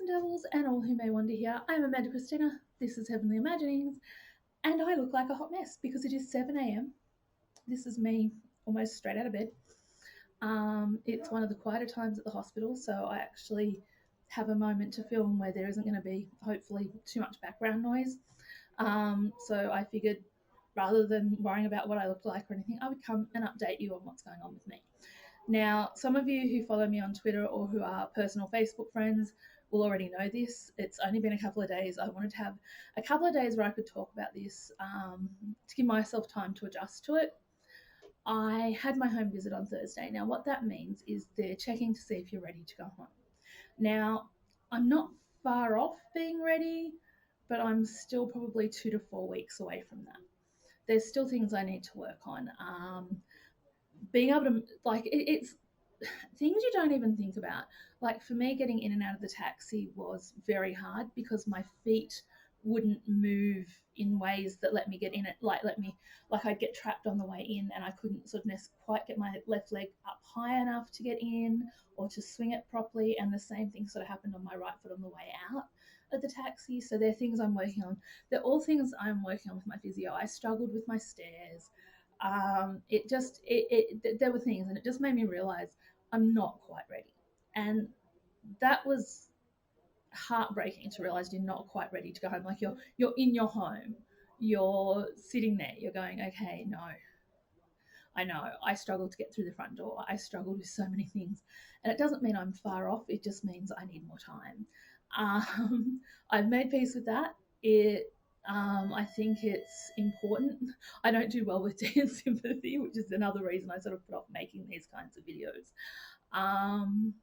and devils and all who may wander here. I'm Amanda Christina. This is Heavenly Imaginings, and I look like a hot mess because it is 7 a.m. This is me almost straight out of bed. It's one of the quieter times at the hospital, so I actually have a moment to film where there isn't going to be, hopefully, too much background noise. So I figured rather than worrying about what I look like or anything, I would come and update you on what's going on with me. Now, some of you who follow me on Twitter or who are personal Facebook friends will already know this. It's only been a couple of days. I wanted to have a couple of days where I could talk about this to give myself time to adjust to it. I had my home visit on Thursday. Now, what that means is they're checking to see if you're ready to go home. Now, I'm not far off being ready, but I'm still probably 2 to 4 weeks away from that. There's still things I need to work on. Being able to, it's things you don't even think about. Like for me, getting in and out of the taxi was very hard because my feet wouldn't move in ways that let me get in it. Like I'd get trapped on the way in and I couldn't sort of quite get my left leg up high enough to get in or to swing it properly. And the same thing sort of happened on my right foot on the way out of the taxi. So they're things I'm working on. They're all things I'm working on with my physio. I struggled with my stairs. There were things, and it just made me realize I'm not quite ready. And that was heartbreaking to realize you're not quite ready to go home. Like you're in your home, you're sitting there, you're going, okay, no, I know I struggled to get through the front door. I struggled with so many things, and it doesn't mean I'm far off. It just means I need more time. I've made peace with that. I think it's important. I don't do well with dance sympathy, which is another reason I sort of put off making these kinds of videos. Um,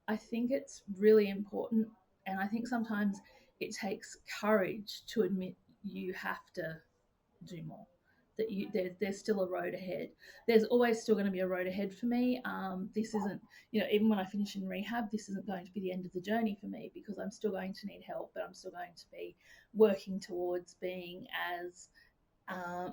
I think it's really important, and I think sometimes it takes courage to admit you have to do more. That there's still a road ahead. There's always still going to be a road ahead for me. This isn't, even when I finish in rehab, this isn't going to be the end of the journey for me because I'm still going to need help, but I'm still going to be working towards being as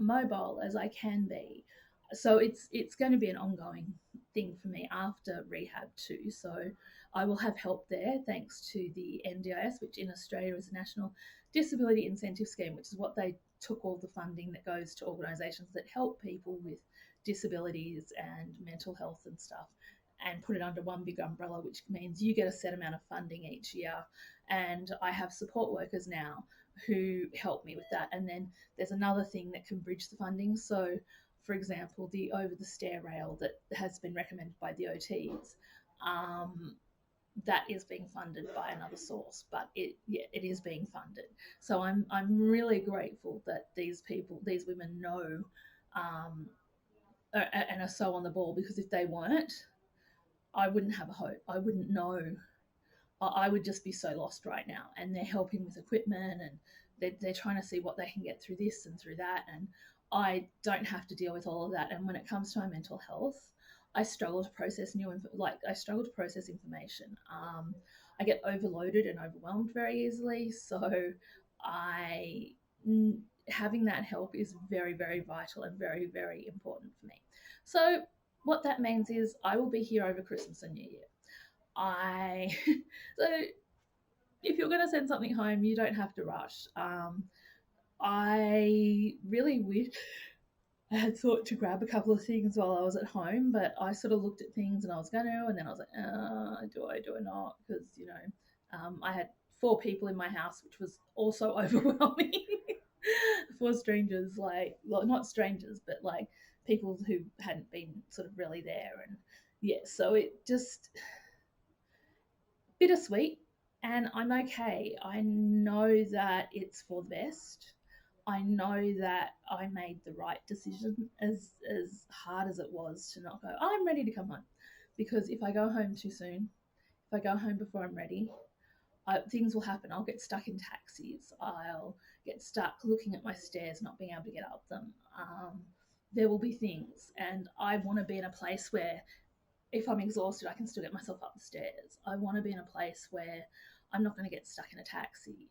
mobile as I can be. So it's going to be an ongoing thing for me after rehab too. So I will have help there thanks to the NDIS, which in Australia is the National Disability Incentive Scheme, which is what they took all the funding that goes to organisations that help people with disabilities and mental health and stuff and put it under one big umbrella, which means you get a set amount of funding each year. And I have support workers now who help me with that. And then there's another thing that can bridge the funding. So, for example, the over the stair rail that has been recommended by the OTs, that is being funded by another source, but it is being funded. So I'm really grateful that these women know, and are so on the ball, because if they weren't, I wouldn't have a hope. I wouldn't know. I would just be so lost right now. And they're helping with equipment, and they're trying to see what they can get through this and through that. And I don't have to deal with all of that. And when it comes to my mental health, I struggle to process information. I get overloaded and overwhelmed very easily. So I having that help is very, very vital and very, very important for me. So what that means is I will be here over Christmas and New Year. So if you're going to send something home, you don't have to rush. I really wish I had thought to grab a couple of things while I was at home, but I sort of looked at things and I was going to, and then I was like, do I not? Because, I had 4 people in my house, which was also overwhelming. 4 strangers, not strangers, but like people who hadn't been sort of really there. And yeah, so it just bittersweet, and I'm okay. I know that it's for the best. I know that I made the right decision, as hard as it was to not go, I'm ready to come home. Because if I go home too soon, if I go home before I'm ready, things will happen. I'll get stuck in taxis. I'll get stuck looking at my stairs, not being able to get up them. There will be things, and I want to be in a place where if I'm exhausted, I can still get myself up the stairs. I want to be in a place where I'm not going to get stuck in a taxi.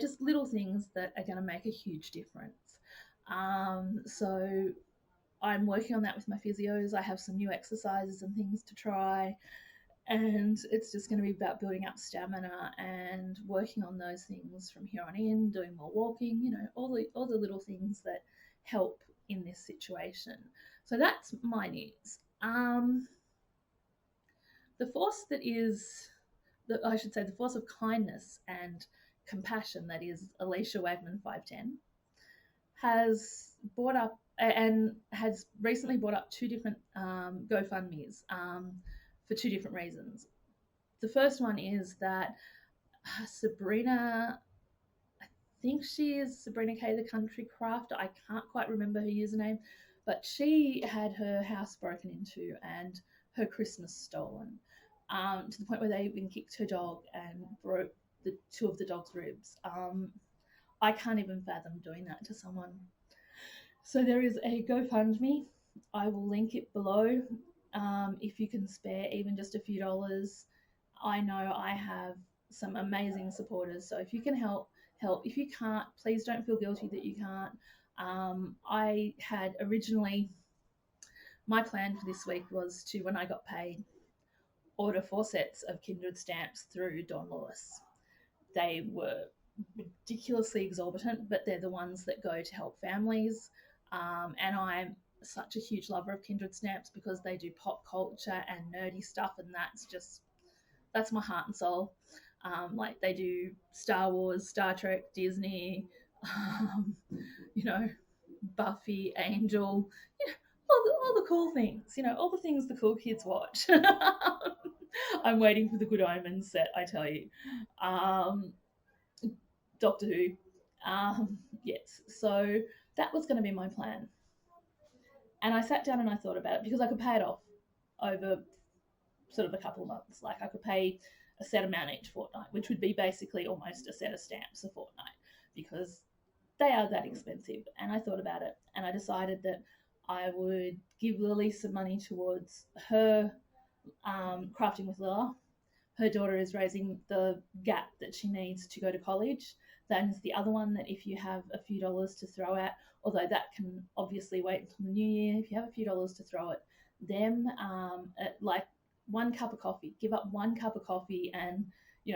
Just little things that are going to make a huge difference. So I'm working on that with my physios. I have some new exercises and things to try. And it's just going to be about building up stamina and working on those things from here on in, doing more walking, all the little things that help in this situation. So that's my news. The force that is, I should say, the force of kindness and compassion that is Alicia Wagman 510 has brought up and has recently brought up two different GoFundMe's for two different reasons. The first one is that Sabrina, I think she is Sabrina K, the country crafter. I can't quite remember her username, but she had her house broken into and her Christmas stolen, to the point where they even kicked her dog and broke two of the dog's ribs. I can't even fathom doing that to someone. So there is a GoFundMe. I will link it below. If you can spare even just a few dollars, I know I have some amazing supporters. So if you can help, help. If you can't, please don't feel guilty that you can't. I had originally, my plan for this week was to, when I got paid, order 4 sets of Kindred stamps through Don Lewis. They were ridiculously exorbitant, but they're the ones that go to help families. And I'm such a huge lover of Kindred stamps because they do pop culture and nerdy stuff, and that's my heart and soul. Like they do Star Wars, Star Trek, Disney, um, you know, Buffy, Angel, all the cool things, all the things the cool kids watch. I'm waiting for the Good Omens set, I tell you. Um, Doctor Who. Yes, so that was going to be my plan. And I sat down and I thought about it because I could pay it off over sort of a couple of months. Like I could pay a set amount each fortnight, which would be basically almost a set of stamps a fortnight because they are that expensive. And I thought about it and I decided that I would give Lily some money towards her crafting with Lila. Her daughter is raising the gap that she needs to go to college. Then is the other one that if you have a few dollars to throw at, although that can obviously wait until the new year, if you have a few dollars to throw at them, at like 1 cup of coffee, give up 1 cup of coffee and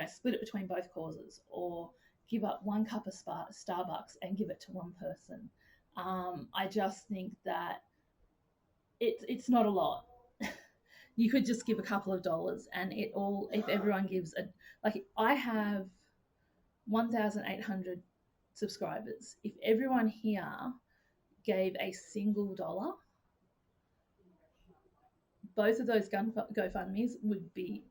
split it between both causes, or give up 1 cup of Starbucks and give it to one person. I just think that it's not a lot. You could just give a couple of dollars and it all, if everyone gives a, like I have 1,800 subscribers. If everyone here gave a single dollar, both of those GoFundMe's would be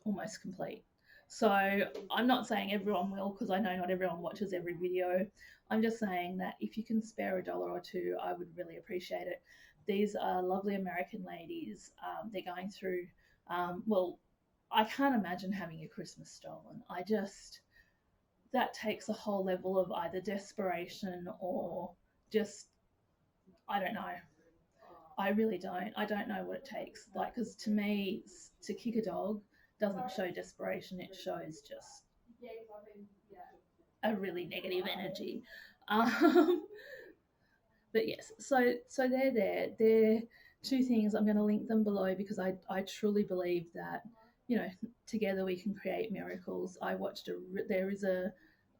almost complete. So I'm not saying everyone will because I know not everyone watches every video. I'm just saying that if you can spare a dollar or two, I would really appreciate it. These are lovely American ladies. They're going through, well, I can't imagine having your Christmas stolen. That takes a whole level of either desperation or just, I don't know. I really don't. I don't know what it takes. Like, because to me, to kick a dog doesn't show desperation. It shows just a really negative energy. Um, but yes, so they're there. They're two things. I'm going to link them below because I truly believe that together we can create miracles. There is a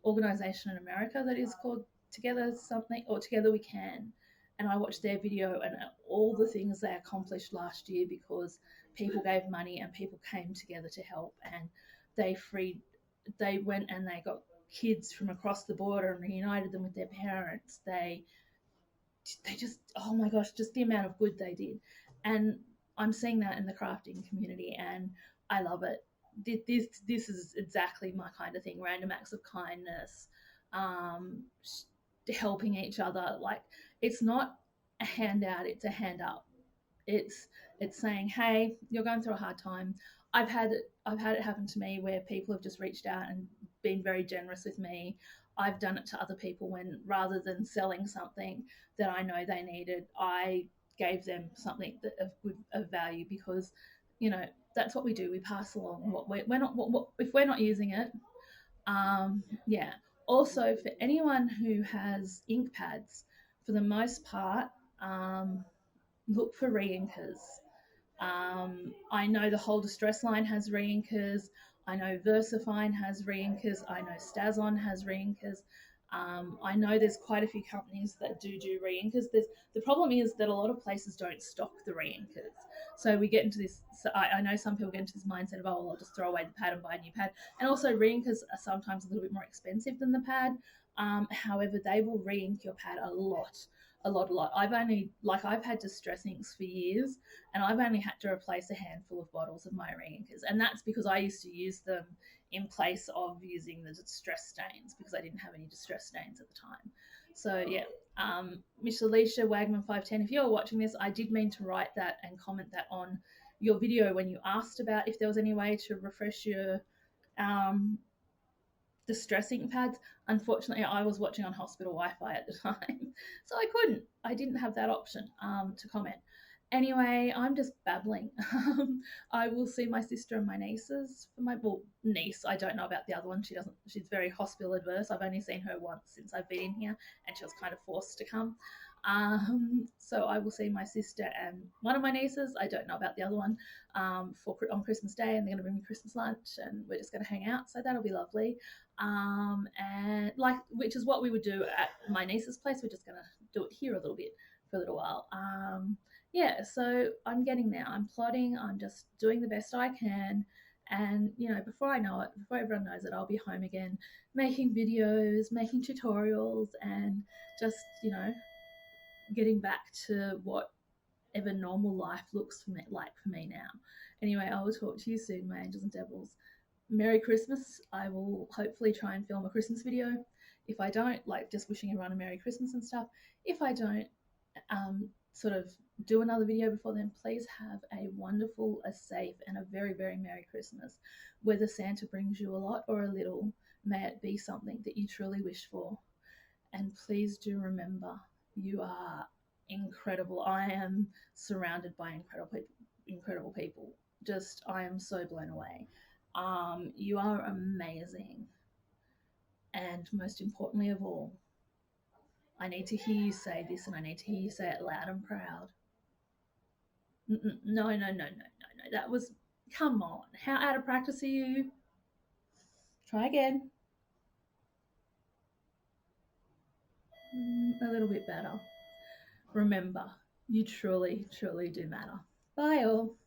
organization in America that is called Together something or Together We Can, and I watched their video and all the things they accomplished last year because people gave money and people came together to help, and they freed they went and they got kids from across the border and reunited them with their parents. They just, oh my gosh, just the amount of good they did. And I'm seeing that in the crafting community and I love it. This is exactly my kind of thing. Random acts of kindness, um, helping each other. Like it's not a handout, it's a hand up. It's it's saying, hey, you're going through a hard time. I've had it happen to me where people have just reached out and been very generous with me. I've done it to other people when rather than selling something that I know they needed, I gave them something of value because you know that's what we do. We pass along what we're not what if we're not using it. Yeah. Also, for anyone who has ink pads, for the most part, look for re-inkers. I know the Hold Distress line has re-inkers. I know Versafine has re-inkers. I know Stazon has re-inkers. I know there's quite a few companies that do re-inkers. The problem is that a lot of places don't stock the re-inkers. So we get into this. So I know some people get into this mindset of, oh, well, I'll just throw away the pad and buy a new pad. And also, re-inkers are sometimes a little bit more expensive than the pad. However, they will re-ink your pad a lot. I've had distress inks for years, and I've only had to replace a handful of bottles of my re-inkers, and that's because I used to use them in place of using the distress stains because I didn't have any distress stains at the time. So yeah, Miss Alicia Wagman 510, if you're watching this, I did mean to write that and comment that on your video when you asked about if there was any way to refresh your um, distressing pads. Unfortunately, I was watching on hospital Wi-Fi at the time, so I couldn't. I didn't have that option to comment. Anyway, I'm just babbling. I will see my sister and my nieces for my niece. I don't know about the other one. She doesn't. She's very hospital adverse. I've only seen her once since I've been in here, and she was kind of forced to come. So I will see my sister and one of my nieces. I don't know about the other one for on Christmas Day, and they're going to bring me Christmas lunch, and we're just going to hang out. So that'll be lovely. And like, which is what we would do at my niece's place. We're just going to do it here a little bit for a little while. Yeah, so I'm getting there. I'm plotting. I'm just doing the best I can. And, before I know it, before everyone knows it, I'll be home again making videos, making tutorials, and just, getting back to whatever normal life looks for me now. Anyway, I will talk to you soon, my angels and devils. Merry Christmas. I will hopefully try and film a Christmas video. If I don't, like just wishing everyone a Merry Christmas and stuff. If I don't, sort of do another video before then, please have a wonderful, a safe, and a very, very Merry Christmas. Whether Santa brings you a lot or a little, may it be something that you truly wish for. And please do remember, you are incredible. I am surrounded by incredible people. Just, I am so blown away. You are amazing. And most importantly of all, I need to hear you say this, and I need to hear you say it loud and proud. No, no, no, no, no, no. That was, come on. How out of practice are you? Try again. A little bit better. Remember, you truly, truly do matter. Bye, all.